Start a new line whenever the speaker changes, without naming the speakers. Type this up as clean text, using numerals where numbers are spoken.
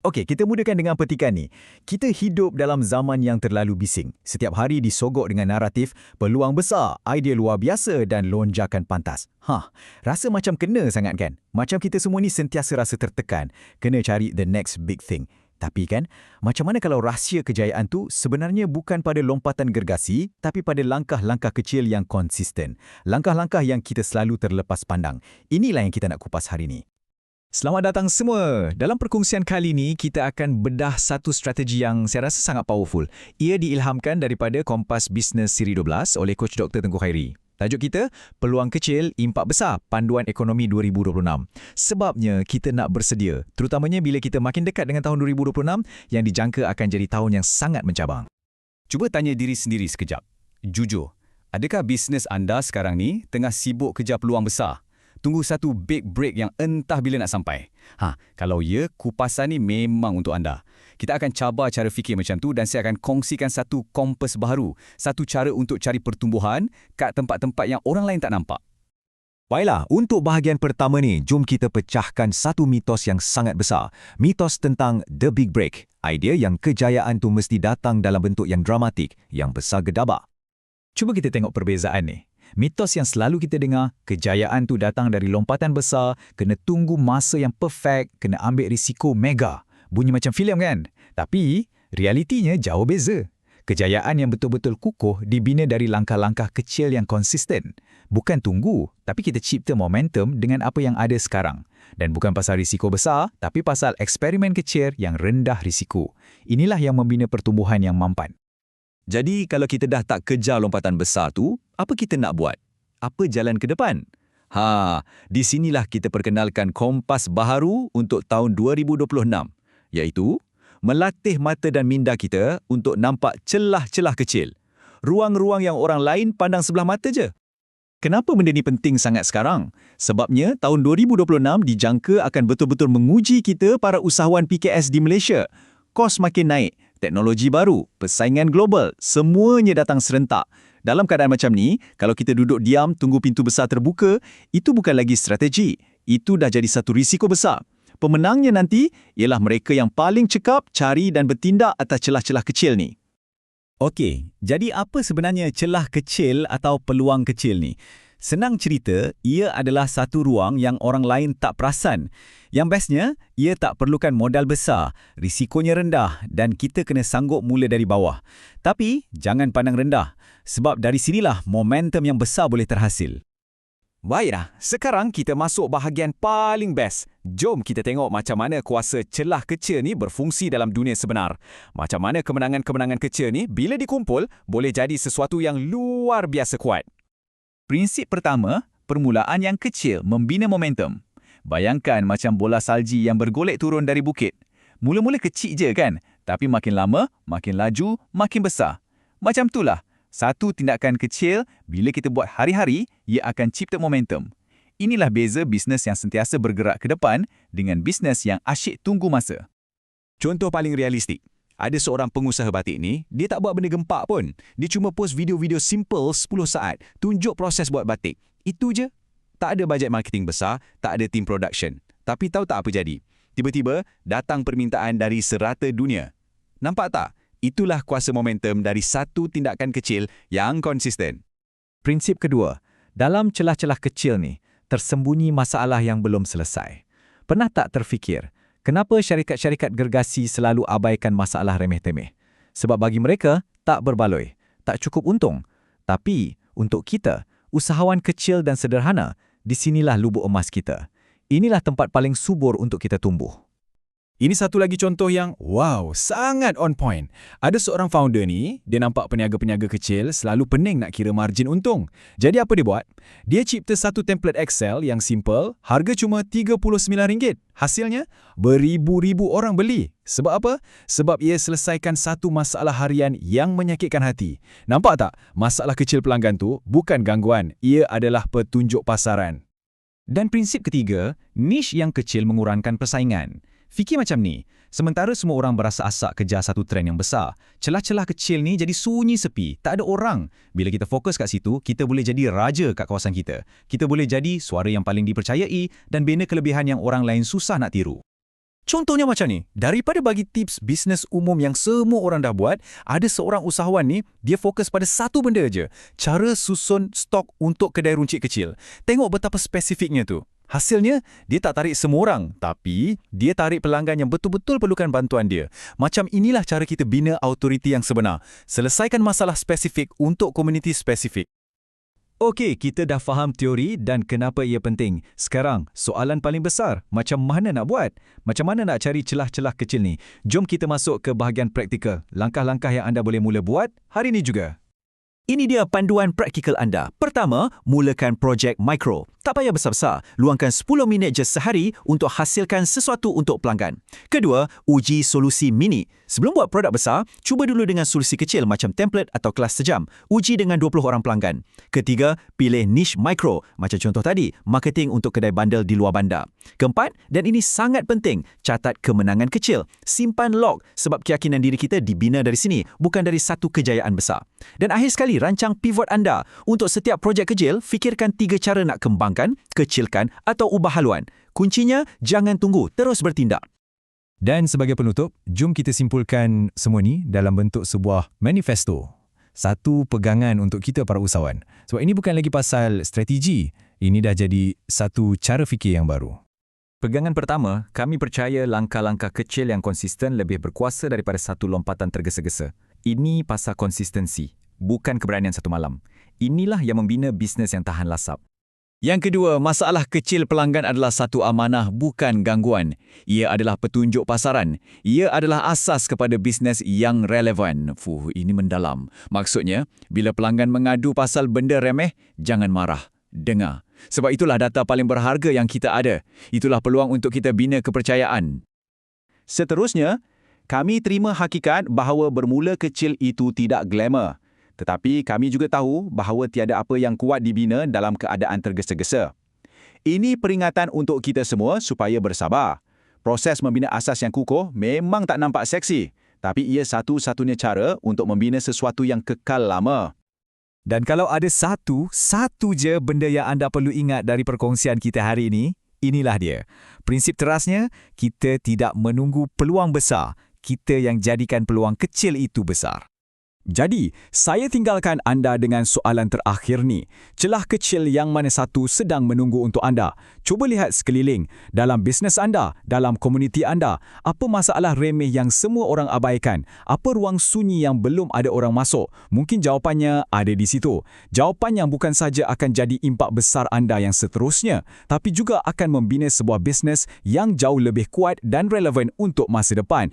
Okey, kita mulakan dengan petikan ni. Kita hidup dalam zaman yang terlalu bising. Setiap hari disogok dengan naratif, peluang besar, idea luar biasa dan lonjakan pantas. Rasa macam kena sangat kan? Macam kita semua ni sentiasa rasa tertekan, kena cari the next big thing. Tapi kan, macam mana kalau rahsia kejayaan tu sebenarnya bukan pada lompatan gergasi, tapi pada langkah-langkah kecil yang konsisten. Langkah-langkah yang kita selalu terlepas pandang. Inilah yang kita nak kupas hari ini.
Selamat datang semua. Dalam perkongsian kali ini, kita akan bedah satu strategi yang saya rasa sangat powerful. Ia diilhamkan daripada Kompas Bisnes Siri 12 oleh Coach Dr. Tengku Khairi. Tajuk kita, Peluang Kecil, Impak Besar, Panduan Ekonomi 2026. Sebabnya kita nak bersedia, terutamanya bila kita makin dekat dengan tahun 2026 yang dijangka akan jadi tahun yang sangat mencabang.
Cuba tanya diri sendiri sekejap. Jujur, adakah bisnes anda sekarang ni tengah sibuk kejar peluang besar? Tunggu satu big break yang entah bila nak sampai. Kalau ya, kupasan ni memang untuk anda. Kita akan cabar cara fikir macam tu dan saya akan kongsikan satu kompas baru, satu cara untuk cari pertumbuhan kat tempat-tempat yang orang lain tak nampak.
Baiklah, untuk bahagian pertama ni, jom kita pecahkan satu mitos yang sangat besar. Mitos tentang the big break. Idea yang kejayaan tu mesti datang dalam bentuk yang dramatik, yang besar gedabak. Cuba kita tengok perbezaan ni. Mitos yang selalu kita dengar, kejayaan tu datang dari lompatan besar, kena tunggu masa yang perfect, kena ambil risiko mega. Bunyi macam filem kan? Tapi, realitinya jauh beza. Kejayaan yang betul-betul kukuh dibina dari langkah-langkah kecil yang konsisten. Bukan tunggu, tapi kita cipta momentum dengan apa yang ada sekarang. Dan bukan pasal risiko besar, tapi pasal eksperimen kecil yang rendah risiko. Inilah yang membina pertumbuhan yang mampan.
Jadi, kalau kita dah tak kejar lompatan besar tu, apa kita nak buat? Apa jalan ke depan? Di sinilah kita perkenalkan kompas baharu untuk tahun 2026, iaitu melatih mata dan minda kita untuk nampak celah-celah kecil. Ruang-ruang yang orang lain pandang sebelah mata je. Kenapa benda ni penting sangat sekarang? Sebabnya, tahun 2026 dijangka akan betul-betul menguji kita para usahawan PKS di Malaysia. Kos makin naik, teknologi baru, persaingan global, semuanya datang serentak. Dalam keadaan macam ni, kalau kita duduk diam tunggu pintu besar terbuka, itu bukan lagi strategi. Itu dah jadi satu risiko besar. Pemenangnya nanti ialah mereka yang paling cekap cari dan bertindak atas celah-celah kecil ni.
Okey, jadi apa sebenarnya celah kecil atau peluang kecil ni? Senang cerita, ia adalah satu ruang yang orang lain tak perasan. Yang bestnya, ia tak perlukan modal besar, risikonya rendah dan kita kena sanggup mula dari bawah. Tapi, jangan pandang rendah, sebab dari sinilah momentum yang besar boleh terhasil.
Baiklah, sekarang kita masuk bahagian paling best. Jom kita tengok macam mana kuasa celah kecil ni berfungsi dalam dunia sebenar. Macam mana kemenangan-kemenangan kecil ni bila dikumpul boleh jadi sesuatu yang luar biasa kuat.
Prinsip pertama, permulaan yang kecil membina momentum. Bayangkan macam bola salji yang bergolek turun dari bukit. Mula-mula kecil je kan, tapi makin lama, makin laju, makin besar. Macam itulah, satu tindakan kecil, bila kita buat hari-hari, ia akan cipta momentum. Inilah beza bisnes yang sentiasa bergerak ke depan dengan bisnes yang asyik tunggu masa.
Contoh paling realistik. Ada seorang pengusaha batik ni, dia tak buat benda gempak pun. Dia cuma post video-video simple 10 saat, tunjuk proses buat batik. Itu je. Tak ada bajet marketing besar, tak ada team production. Tapi tahu tak apa jadi? Tiba-tiba, datang permintaan dari serata dunia. Nampak tak? Itulah kuasa momentum dari satu tindakan kecil yang konsisten.
Prinsip kedua, dalam celah-celah kecil ni, tersembunyi masalah yang belum selesai. Pernah tak terfikir, kenapa syarikat-syarikat gergasi selalu abaikan masalah remeh-temeh? Sebab bagi mereka, tak berbaloi, tak cukup untung. Tapi, untuk kita, usahawan kecil dan sederhana, di sinilah lubuk emas kita. Inilah tempat paling subur untuk kita tumbuh.
Ini satu lagi contoh yang, wow, sangat on point. Ada seorang founder ni, dia nampak peniaga-peniaga kecil selalu pening nak kira margin untung. Jadi apa dia buat? Dia cipta satu template Excel yang simple, harga cuma RM39. Hasilnya, beribu-ribu orang beli. Sebab apa? Sebab ia selesaikan satu masalah harian yang menyakitkan hati. Nampak tak? Masalah kecil pelanggan tu bukan gangguan, ia adalah petunjuk pasaran.
Dan prinsip ketiga, niche yang kecil mengurangkan persaingan. Fikir macam ni, sementara semua orang berasa asak kejar satu trend yang besar, celah-celah kecil ni jadi sunyi sepi, tak ada orang. Bila kita fokus kat situ, kita boleh jadi raja kat kawasan kita. Kita boleh jadi suara yang paling dipercayai dan bina kelebihan yang orang lain susah nak tiru.
Contohnya macam ni, daripada bagi tips bisnes umum yang semua orang dah buat, ada seorang usahawan ni, dia fokus pada satu benda je, cara susun stok untuk kedai runcit kecil. Tengok betapa spesifiknya tu. Hasilnya, dia tak tarik semua orang, tapi dia tarik pelanggan yang betul-betul perlukan bantuan dia. Macam inilah cara kita bina autoriti yang sebenar. Selesaikan masalah spesifik untuk komuniti spesifik.
Okey, kita dah faham teori dan kenapa ia penting. Sekarang, soalan paling besar, macam mana nak buat? Macam mana nak cari celah-celah kecil ni? Jom kita masuk ke bahagian praktikal. Langkah-langkah yang anda boleh mula buat hari ini juga.
Ini dia panduan praktikal anda. Pertama, mulakan projek mikro. Tak payah besar-besar. Luangkan 10 minit je sehari untuk hasilkan sesuatu untuk pelanggan. Kedua, uji solusi mini. Sebelum buat produk besar, cuba dulu dengan solusi kecil macam template atau kelas sejam. Uji dengan 20 orang pelanggan. Ketiga, pilih niche mikro. Macam contoh tadi, marketing untuk kedai bandel di luar bandar. Keempat, dan ini sangat penting, catat kemenangan kecil. Simpan log sebab keyakinan diri kita dibina dari sini, bukan dari satu kejayaan besar. Dan akhir sekali, rancang pivot anda. Untuk setiap projek kecil, fikirkan 3 cara nak kembangkan, kecilkan atau ubah haluan. Kuncinya, jangan tunggu, terus bertindak.
Dan sebagai penutup, jom kita simpulkan semua ni dalam bentuk sebuah manifesto. Satu pegangan untuk kita para usahawan. Sebab ini bukan lagi pasal strategi, ini dah jadi satu cara fikir yang baru.
Pegangan pertama, kami percaya langkah-langkah kecil yang konsisten lebih berkuasa daripada satu lompatan tergesa-gesa. Ini pasal konsistensi, bukan keberanian satu malam. Inilah yang membina bisnes yang tahan lasap. Yang kedua, masalah kecil pelanggan adalah satu amanah, bukan gangguan. Ia adalah petunjuk pasaran. Ia adalah asas kepada bisnes yang relevan. Ini mendalam. Maksudnya, bila pelanggan mengadu pasal benda remeh, jangan marah. Dengar. Sebab itulah data paling berharga yang kita ada. Itulah peluang untuk kita bina kepercayaan. Seterusnya, kami terima hakikat bahawa bermula kecil itu tidak glamour. Tetapi kami juga tahu bahawa tiada apa yang kuat dibina dalam keadaan tergesa-gesa. Ini peringatan untuk kita semua supaya bersabar. Proses membina asas yang kukuh memang tak nampak seksi, tapi ia satu-satunya cara untuk membina sesuatu yang kekal lama.
Dan kalau ada satu je benda yang anda perlu ingat dari perkongsian kita hari ini, inilah dia. Prinsip terasnya, kita tidak menunggu peluang besar, kita yang jadikan peluang kecil itu besar. Jadi, saya tinggalkan anda dengan soalan terakhir ni. Celah kecil yang mana satu sedang menunggu untuk anda? Cuba lihat sekeliling. Dalam bisnes anda, dalam komuniti anda, apa masalah remeh yang semua orang abaikan? Apa ruang sunyi yang belum ada orang masuk? Mungkin jawapannya ada di situ. Jawapan yang bukan saja akan jadi impak besar anda yang seterusnya, tapi juga akan membina sebuah bisnes yang jauh lebih kuat dan relevan untuk masa depan.